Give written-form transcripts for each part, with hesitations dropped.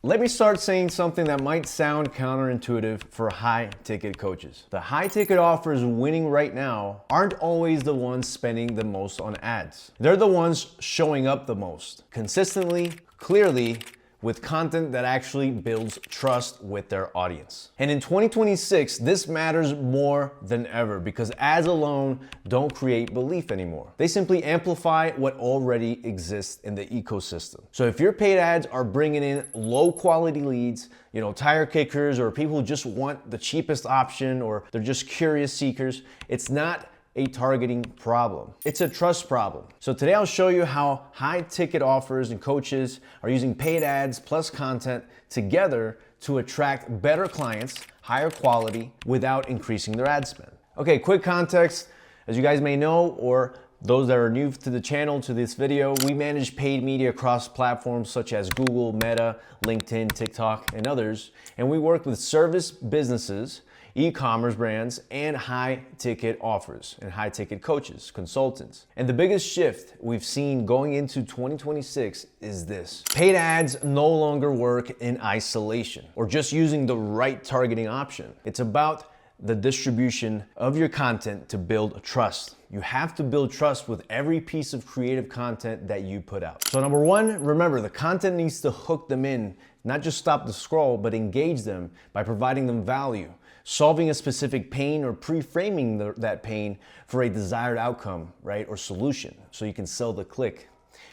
Let me start saying something that might sound counterintuitive for high-ticket coaches. The high-ticket offers winning right now aren't always the ones spending the most on ads. They're the ones showing up the most, consistently, clearly, with content that actually builds trust with their audience. And in 2026, this matters more than ever because ads alone don't create belief anymore. They simply amplify what already exists in the ecosystem. So if your paid ads are bringing in low quality leads, tire kickers or people who just want the cheapest option or they're just curious seekers, it's not a targeting problem. It's a trust problem. So today I'll show you how high ticket offers and coaches are using paid ads plus content together to attract better clients, higher quality, without increasing their ad spend. Okay, quick context. As you guys may know, or those that are new to the channel, to this video, we manage paid media across platforms such as Google, Meta, LinkedIn, TikTok, and others. And we work with service businesses, e-commerce brands, and high-ticket offers, and high-ticket coaches, consultants. And the biggest shift we've seen going into 2026 is this. Paid ads no longer work in isolation or just using the right targeting option. It's about the distribution of your content to build trust. You have to build trust with every piece of creative content that you put out. So number one, remember the content needs to hook them in, not just stop the scroll, but engage them by providing them value, solving a specific pain or pre-framing that pain for a desired outcome, right? Or solution, so you can sell the click.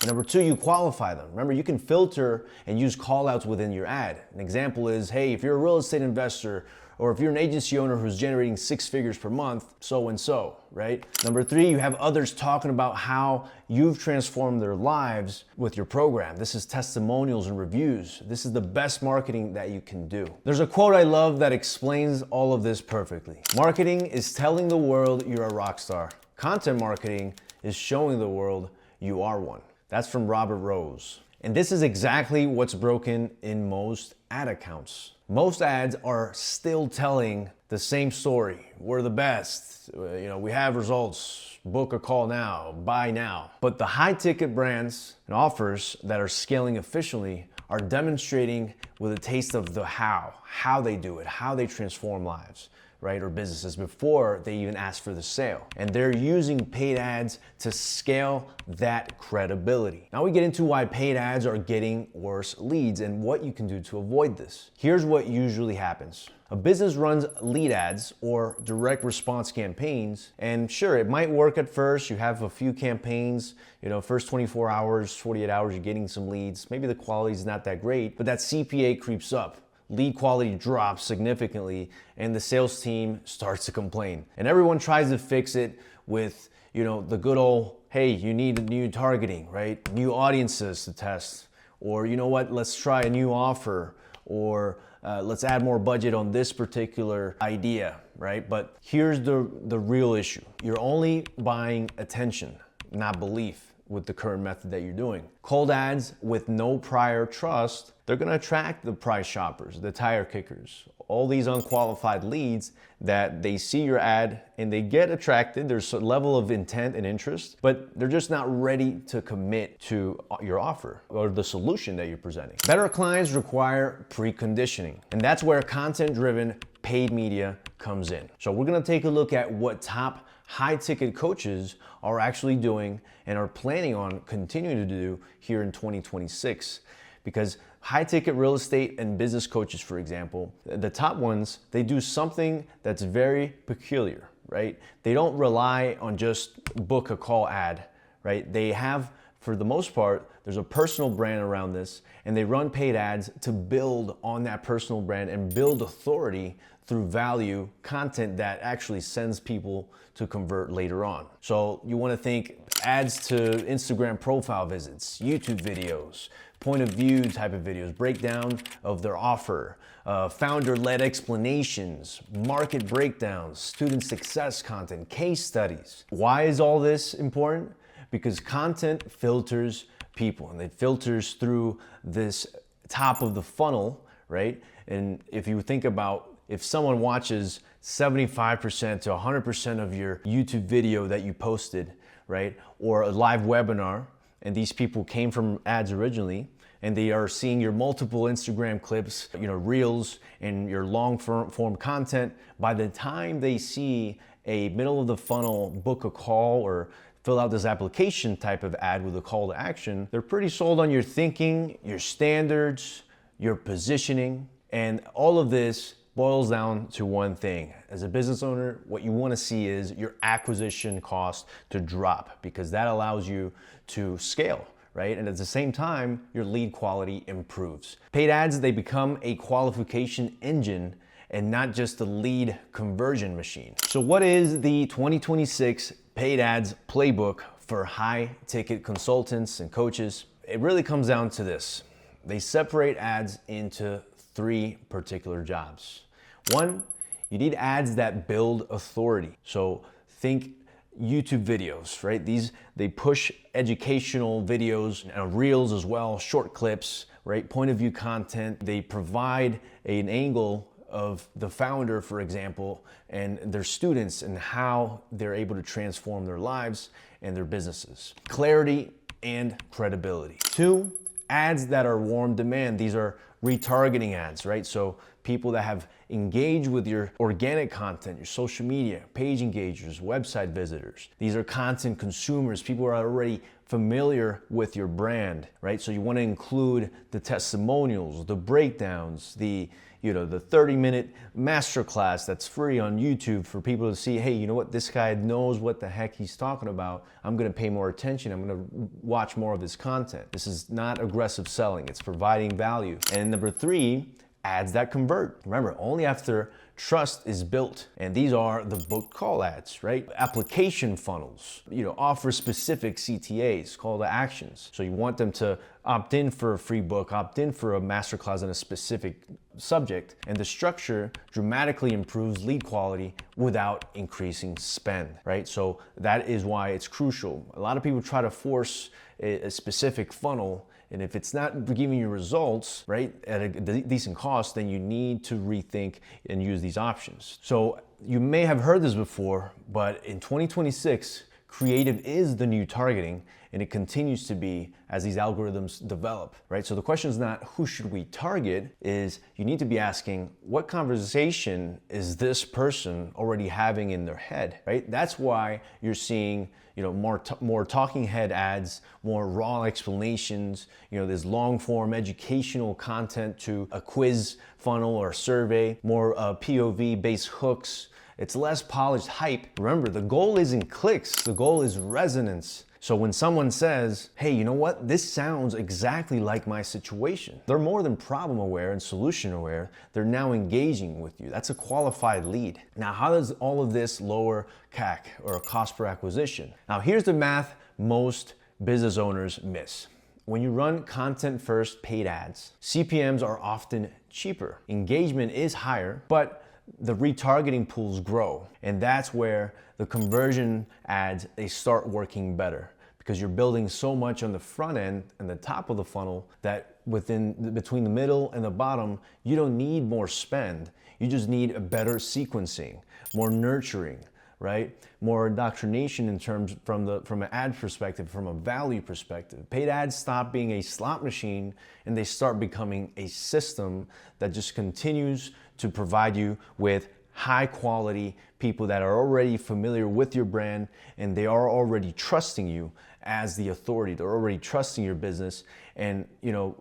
And number two, you qualify them. Remember, you can filter and use callouts within your ad. An example is, hey, if you're a real estate investor, or if you're an agency owner who's generating 6 figures per month, so and so, right? Number three, you have others talking about how you've transformed their lives with your program. This is testimonials and reviews. This is the best marketing that you can do. There's a quote I love that explains all of this perfectly. Marketing is telling the world you're a rock star. Content marketing is showing the world you are one. That's from Robert Rose. And this is exactly what's broken in most ad accounts. Most ads are still telling the same story. We're the best. We have results. Book a call now. Buy now. But the high ticket brands and offers that are scaling efficiently are demonstrating with a taste of the how they do it, how they transform lives, right, or businesses before they even ask for the sale. And they're using paid ads to scale that credibility. Now we get into why paid ads are getting worse leads and what you can do to avoid this. Here's what usually happens. A business runs lead ads or direct response campaigns, and sure, it might work at first. You have a few campaigns, first 24 hours, 48 hours, you're getting some leads. Maybe the quality is not that great, but that CPA creeps up. Lead quality drops significantly and the sales team starts to complain. And everyone tries to fix it with, the good old, hey, you need new targeting, right? New audiences to test. Or you know what, let's try a new offer. Or let's add more budget on this particular idea, right? But here's the real issue. You're only buying attention, not belief, with the current method that you're doing. Cold ads with no prior trust, they're gonna attract the price shoppers, the tire kickers, all these unqualified leads that they see your ad and they get attracted. There's a level of intent and interest, but they're just not ready to commit to your offer or the solution that you're presenting. Better clients require preconditioning, and that's where content-driven paid media comes in. So we're gonna take a look at what top high-ticket coaches are actually doing and are planning on continuing to do here in 2026. Because high-ticket real estate and business coaches, for example, the top ones, they do something that's very peculiar, right? They don't rely on just book a call ad, right? They have, for the most part, there's a personal brand around this, and they run paid ads to build on that personal brand and build authority through value content that actually sends people to convert later on. So you want to think ads to Instagram profile visits, YouTube videos, point of view type of videos, breakdown of their offer, founder-led explanations, market breakdowns, student success content, case studies. Why is all this important? Because content filters people, and it filters through this top of the funnel, right? And if you think about if someone watches 75% to 100% of your YouTube video that you posted, right? Or a live webinar, and these people came from ads originally, and they are seeing your multiple Instagram clips, reels, and your long form content, by the time they see a middle of the funnel book a call or fill out this application type of ad with a call to action, they're pretty sold on your thinking, your standards, your positioning, and all of this boils down to one thing. As a business owner, what you want to see is your acquisition cost to drop, because that allows you to scale, right? And at the same time, your lead quality improves. Paid ads, they become a qualification engine and not just a lead conversion machine. So what is the 2026 paid ads playbook for high ticket consultants and coaches? It really comes down to this. They separate ads into 3 particular jobs. 1, you need ads that build authority. So think YouTube videos, right? They push educational videos and reels as well, short clips, right? Point of view content. They provide an angle of the founder, for example, and their students and how they're able to transform their lives and their businesses. Clarity and credibility. 2, ads that are warm demand. These are retargeting ads, right? So people that have engaged with your organic content, your social media, page engagers, website visitors. These are content consumers, people who are already familiar with your brand, right? So you want to include the testimonials, the breakdowns, the 30-minute masterclass that's free on YouTube for people to see, hey, you know what, this guy knows what the heck he's talking about. I'm gonna pay more attention. I'm gonna watch more of his content. This is not aggressive selling. It's providing value. And number 3, ads that convert. Remember, only after trust is built. And these are the booked call ads, right? Application funnels, offer specific CTAs, call to actions. So you want them to opt in for a free book, opt in for a masterclass on a specific subject, and the structure dramatically improves lead quality without increasing spend, right? So that is why it's crucial. A lot of people try to force a specific funnel, and if it's not giving you results, right, at a decent cost, then you need to rethink and use these options. So you may have heard this before, but in 2026, creative is the new targeting, and it continues to be as these algorithms develop, right? So the question is not who should we target, is you need to be asking what conversation is this person already having in their head, right? That's why you're seeing more talking head ads, more raw explanations, there's long form educational content to a quiz funnel or survey, more POV based hooks. It's less polished hype. Remember, the goal isn't clicks, the goal is resonance. So when someone says, hey, you know what? This sounds exactly like my situation. They're more than problem aware and solution aware. They're now engaging with you. That's a qualified lead. Now, how does all of this lower CAC, or cost per acquisition? Now, here's the math most business owners miss. When you run content first paid ads, CPMs are often cheaper. Engagement is higher, but the retargeting pools grow. And that's where the conversion ads, they start working better, because you're building so much on the front end and the top of the funnel that between the middle and the bottom, you don't need more spend. You just need a better sequencing, more nurturing, right? More indoctrination in terms from an ad perspective, from a value perspective. Paid ads stop being a slot machine and they start becoming a system that just continues to provide you with high quality people that are already familiar with your brand, and they are already trusting you as the authority. They're already trusting your business. And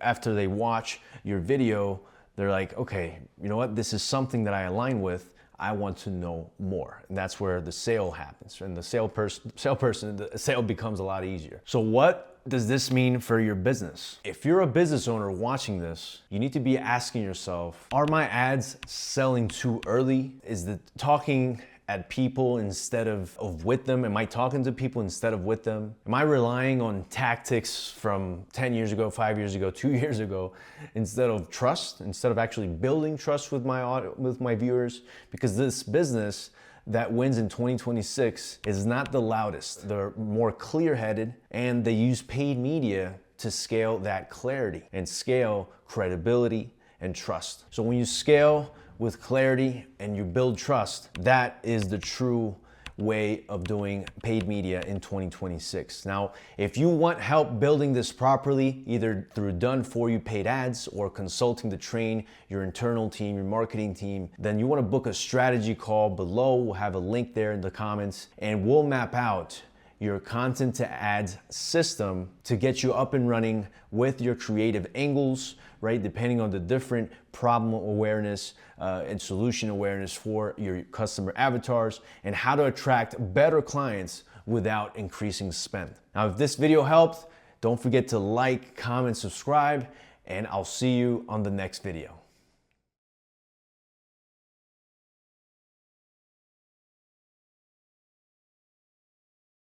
after they watch your video, they're like, okay, you know what? This is something that I align with. I want to know more. And that's where the sale happens. And the the sale becomes a lot easier. So what does this mean for your business? If you're a business owner watching this, you need to be asking yourself, are my ads selling too early? Is the talking at people instead of with them? Am I talking to people instead of with them? Am I relying on tactics from 10 years ago, 5 years ago, 2 years ago, instead of trust, instead of actually building trust with my viewers? Because this business that wins in 2026 is not the loudest. They're more clear-headed, and they use paid media to scale that clarity and scale credibility and trust. So when you scale with clarity and you build trust, that is the true way of doing paid media in 2026. Now, if you want help building this properly, either through done for you paid ads or consulting to train your internal team, your marketing team, then you want to book a strategy call below. We'll have a link there in the comments, and we'll map out your content to ads system to get you up and running with your creative angles, right? Depending on the different problem awareness and solution awareness for your customer avatars, and how to attract better clients without increasing spend. Now, if this video helped, don't forget to like, comment, subscribe, and I'll see you on the next video.